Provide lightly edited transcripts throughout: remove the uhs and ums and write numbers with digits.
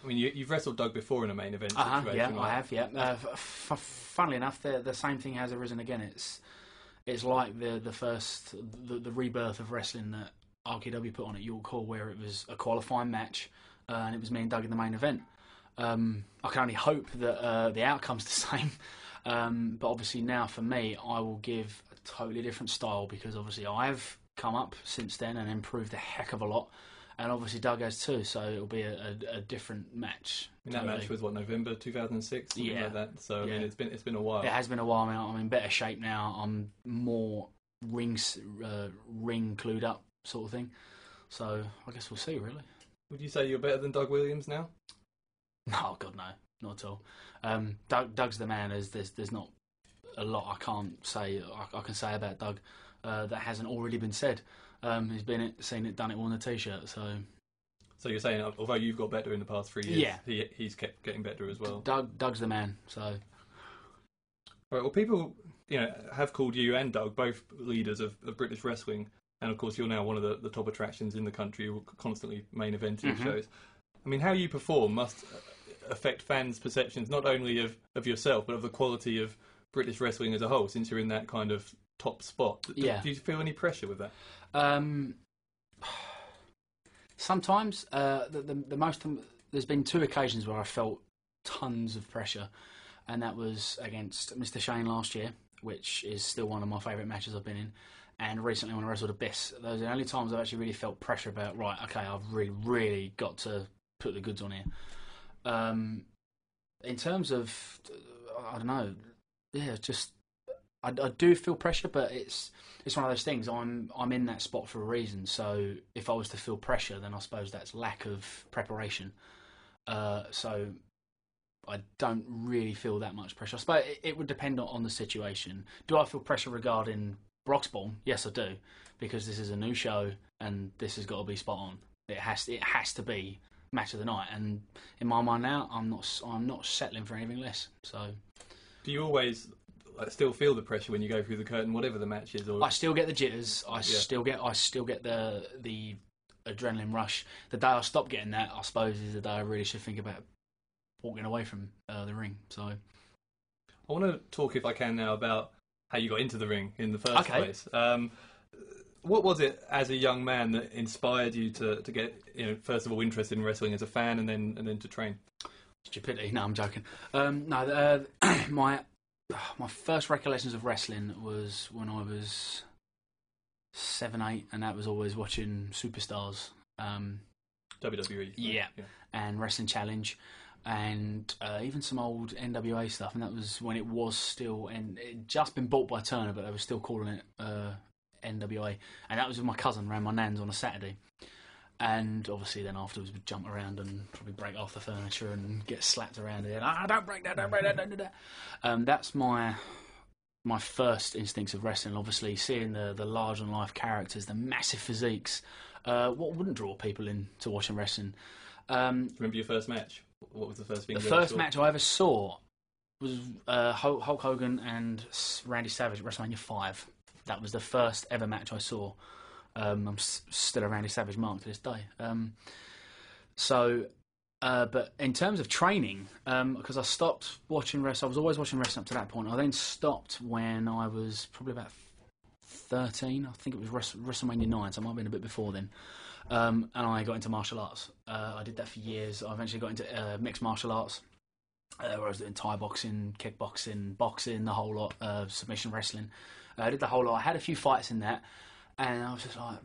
I mean, you've wrestled Doug before in a main event situation. Yeah, I have. Yeah. Funnily enough, the same thing has arisen again. It's like the rebirth of wrestling that RKW put on at York Hall, where it was a qualifying match, and it was me and Doug in the main event. I can only hope that the outcome's the same. But obviously now for me, I will give a totally different style, because obviously I've come up since then and improved a heck of a lot. And obviously Doug has too, so it'll be a different match. And that match was what, November 2006, something like that. So I mean, it's been a while. It has been a while. I'm in better shape now. I'm more ring clued up, sort of thing. So I guess we'll see. Really. Would you say you're better than Doug Williams now? No, God, no, not at all. Doug's the man. There's not a lot I can't say. I can say about Doug that hasn't already been said. He's seen it, done it, worn the T-shirt. So you're saying, although you've got better in the past 3 years, he's kept getting better as well. Doug's the man. So, all right. Well, people, have called you and Doug both leaders of British wrestling, and of course you're now one of the top attractions in the country. You're constantly main eventing shows. I mean, how you perform must affect fans' perceptions not only of yourself but of the quality of British wrestling as a whole, since you're in that kind of top spot. Do you feel any pressure with that? Sometimes the most there's been 2 occasions where I felt tons of pressure, and that was against Mr. Shane last year, which is still one of my favourite matches I've been in, and recently when I wrestled Abyss. Those are the only times I've actually really felt pressure about, right, okay, I've really got to put the goods on here. In terms of, I don't know, just I do feel pressure, but it's one of those things. I'm in that spot for a reason. So if I was to feel pressure, then I suppose that's lack of preparation. So I don't really feel that much pressure. I suppose it would depend on the situation. Do I feel pressure regarding Broxbourne? Yes, I do, because this is a new show and this has got to be spot on. It has to be match of the night, and in my mind now, I'm not settling for anything less. So, do you always still feel the pressure when you go through the curtain, whatever the match is? Or... I still get the jitters. I still get the adrenaline rush. The day I stop getting that, I suppose, is the day I really should think about walking away from the ring. So, I want to talk, if I can, now about how you got into the ring in the first place. What was it as a young man that inspired you to get, first of all, interested in wrestling as a fan, and then to train? Stupidity. No, I'm joking. My first recollections of wrestling was when I was 7, 8, and that was always watching Superstars. WWE. Yeah. And Wrestling Challenge, and even some old NWA stuff, and that was when it was still, and it had just been bought by Turner, but they were still calling it NWA, and that was with my cousin around my nan's on a Saturday. And obviously then afterwards we'd jump around and probably break off the furniture and get slapped around it. Don't break that, don't do that. That's my first instincts of wrestling. Obviously seeing the large on life characters, the massive physiques, what wouldn't draw people into watching wrestling. Remember your first match? What was the first thing? The first match I ever saw was Hulk Hogan and Randy Savage at WrestleMania 5. That was the first ever match I saw. I'm still a Randy Savage mark to this day. But in terms of training, because I stopped watching wrestling, I was always watching wrestling up to that point. I then stopped when I was probably about 13. I think it was WrestleMania 9, so it might have been a bit before then. And I got into martial arts. I did that for years. I eventually got into mixed martial arts, where I was doing Thai boxing, kickboxing, boxing, the whole lot, submission wrestling. I did the whole lot. I had a few fights in that. And I was just like,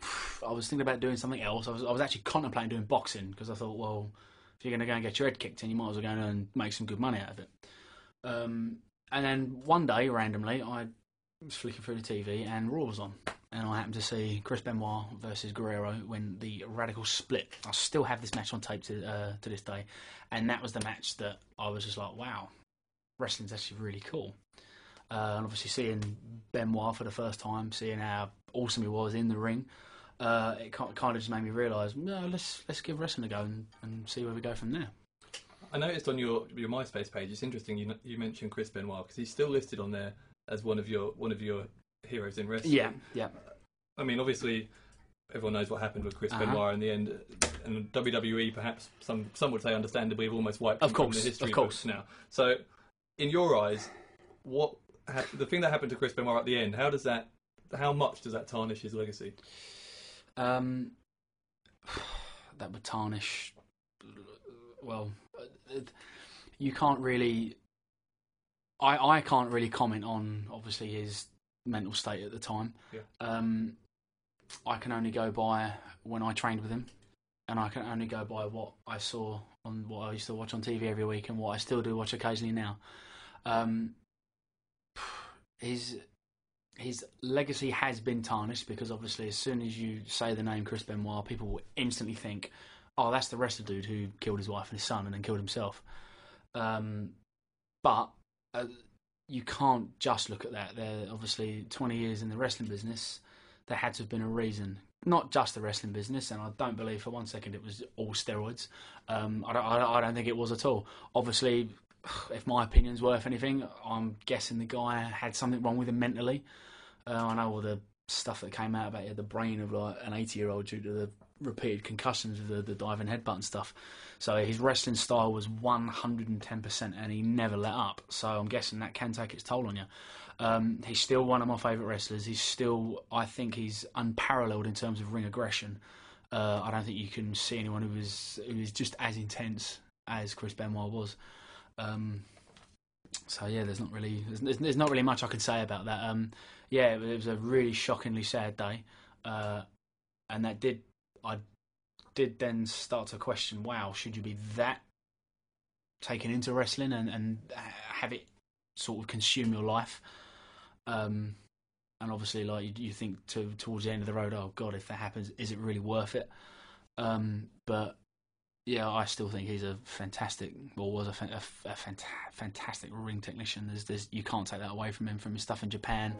I was thinking about doing something else. I was actually contemplating doing boxing, because I thought, well, if you're going to go and get your head kicked in, you might as well go and make some good money out of it. And then one day, randomly, I was flicking through the TV and Raw was on. And I happened to see Chris Benoit versus Guerrero when the Radical split. I still have this match on tape to this day. And that was the match that I was just like, wow, wrestling's actually really cool. And obviously seeing Benoit for the first time, seeing how awesome he was in the ring, it kind of just made me realise, no, let's give wrestling a go and see where we go from there. I noticed on your MySpace page, it's interesting you mentioned Chris Benoit, because he's still listed on there as one of your heroes in wrestling. Yeah. I mean, obviously, everyone knows what happened with Chris Benoit in the end, and WWE perhaps some would say understandably have almost wiped him from the history books now. So, in your eyes, the thing that happened to Chris Benoit at the end, how much does that tarnish his legacy? That would tarnish. Well, you can't really. I can't really comment on obviously his mental state at the time. Yeah. I can only go by when I trained with him, and I can only go by what I saw on what I used to watch on TV every week, and what I still do watch occasionally now. His legacy has been tarnished because obviously as soon as you say the name Chris Benoit, people will instantly think, oh, that's the wrestler dude who killed his wife and his son and then killed himself. But you can't just look at that. They're obviously 20 years in the wrestling business. There had to have been a reason. Not just the wrestling business, and I don't believe for one second it was all steroids. I don't think it was at all. Obviously, if my opinion's worth anything, I'm guessing the guy had something wrong with him mentally. I know all the stuff that came out about the brain of like an 80-year-old due to the repeated concussions of the diving headbutt and stuff. So his wrestling style was 110%, and he never let up. So I'm guessing that can take its toll on you. He's still one of my favourite wrestlers. I think he's unparalleled in terms of ring aggression. I don't think you can see anyone who is just as intense as Chris Benoit was. So yeah, there's not really much I can say about that. Yeah, it was a really shockingly sad day, and I did then start to question, wow, should you be that taken into wrestling and have it sort of consume your life? And obviously, like you think towards the end of the road, oh God, if that happens, is it really worth it? But yeah, I still think he's a fantastic, or was a fantastic ring technician. You can't take that away from him, from his stuff in Japan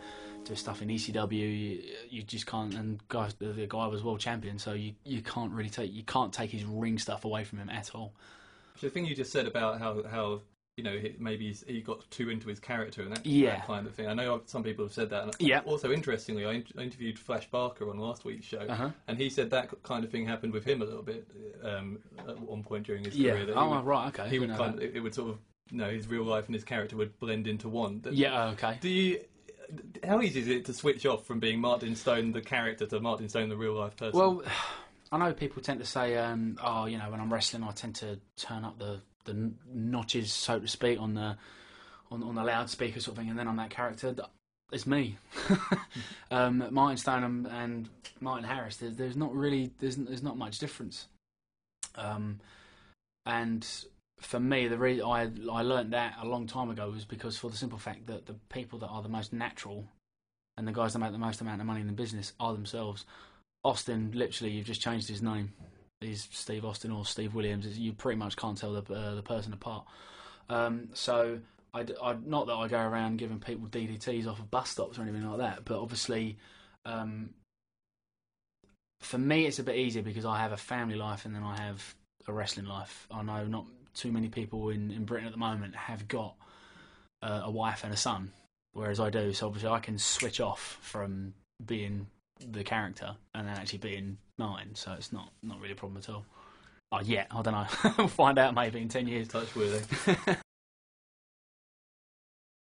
to his stuff in ECW. You just can't. And the guy was world champion, so you can't really take his ring stuff away from him at all. So the thing you just said about how maybe he got too into his character and that kind of thing. I know some people have said that. And also, interestingly, I interviewed Flash Barker on last week's show, and he said that kind of thing happened with him a little bit at one point during his career. That right, okay. He would it would sort of, his real life and his character would blend into one. Okay. How easy is it to switch off from being Martin Stone the character to Martin Stone the real life person? Well, I know people tend to say, when I'm wrestling, I tend to turn up the notches, so to speak, on the loudspeaker sort of thing, and then I'm that character. It's me. Martin Stone and Martin Harris. There's not not much difference. And for me, the reason I learned that a long time ago was because, for the simple fact that the people that are the most natural and the guys that make the most amount of money in the business are themselves. Austin, literally, you've just changed his name. He's Steve Austin or Steve Williams. You pretty much can't tell the person apart. So I not that I go around giving people DDTs off of bus stops or anything like that, but obviously for me it's a bit easier because I have a family life and then I have a wrestling life. I know not too many people in Britain at the moment have got a wife and a son, whereas I do. So obviously I can switch off from being the character and then actually being Martin, so it's not really a problem at all. I don't know. We'll find out maybe in 10 years. Touch wood.